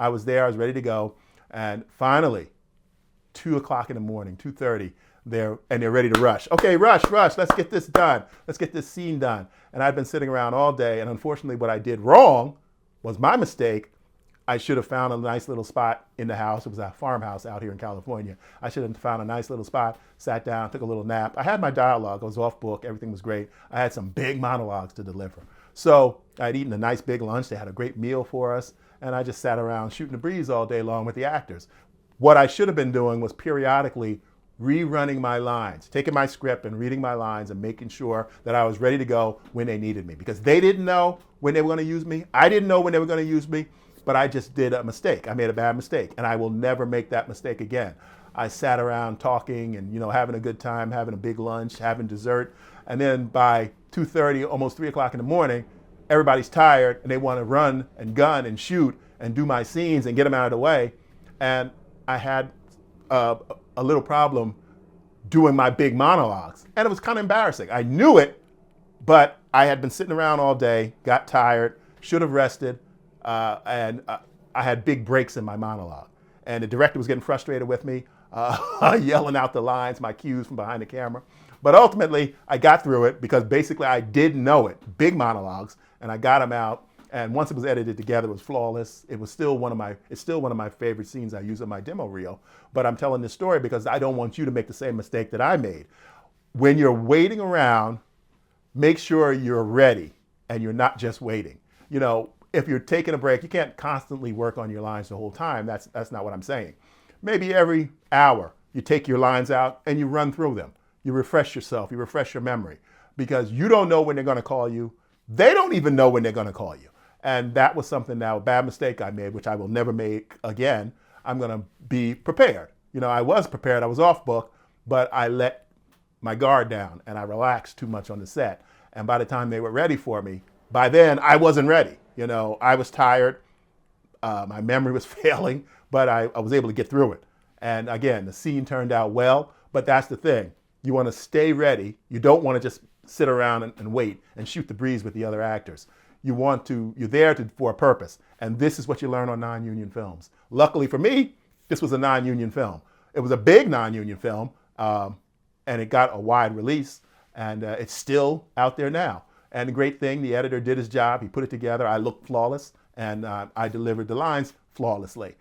I was there, I was ready to go. And finally, 2 o'clock in the morning, 2:30, they're ready to rush. Okay, rush, let's get this done. Let's get this scene done. And I'd been sitting around all day, and unfortunately what I did wrong was my mistake. I should have found a nice little spot in the house. It was a farmhouse out here in California. I should have found a nice little spot, sat down, took a little nap. I had my dialogue, I was off book, everything was great. I had some big monologues to deliver. So I'd eaten a nice big lunch, they had a great meal for us, and I just sat around shooting the breeze all day long with the actors. What I should have been doing was periodically rerunning my lines, taking my script and reading my lines and making sure that I was ready to go when they needed me. Because they didn't know when they were going to use me. I didn't know when they were going to use me, but I just did a mistake. I made a bad mistake, and I will never make that mistake again. I sat around talking and having a good time, having a big lunch, having dessert, and then by 2:30, almost 3 o'clock in the morning, everybody's tired and they want to run and gun and shoot and do my scenes and get them out of the way. And I had a little problem doing my big monologues. And it was kind of embarrassing. I knew it, but I had been sitting around all day, got tired, should have rested, and I had big breaks in my monologue. And the director was getting frustrated with me, yelling out the lines, my cues from behind the camera. But ultimately, I got through it because basically I did know it, big monologues, and I got them out. And once it was edited together, it was flawless. It's still one of my favorite scenes I use in my demo reel. But I'm telling this story because I don't want you to make the same mistake that I made. When you're waiting around, make sure you're ready and you're not just waiting. If you're taking a break, you can't constantly work on your lines the whole time. That's not what I'm saying. Maybe every hour you take your lines out and you run through them. You refresh yourself, you refresh your memory, because you don't know when they're going to call you. They don't even know when they're going to call you. And that was a bad mistake I made, which I will never make again. I'm going to be prepared. I was prepared, I was off book, but I let my guard down and I relaxed too much on the set. And by the time they were ready for me, by then I wasn't ready. I was tired, my memory was failing, but I was able to get through it. And again, the scene turned out well, but that's the thing. You want to stay ready. You don't want to just sit around and wait and shoot the breeze with the other actors. You're there for a purpose. And this is what you learn on non-union films. Luckily for me, this was a non-union film. It was a big non-union film, and it got a wide release, and it's still out there now. And the great thing, the editor did his job. He put it together. I looked flawless, and I delivered the lines flawlessly.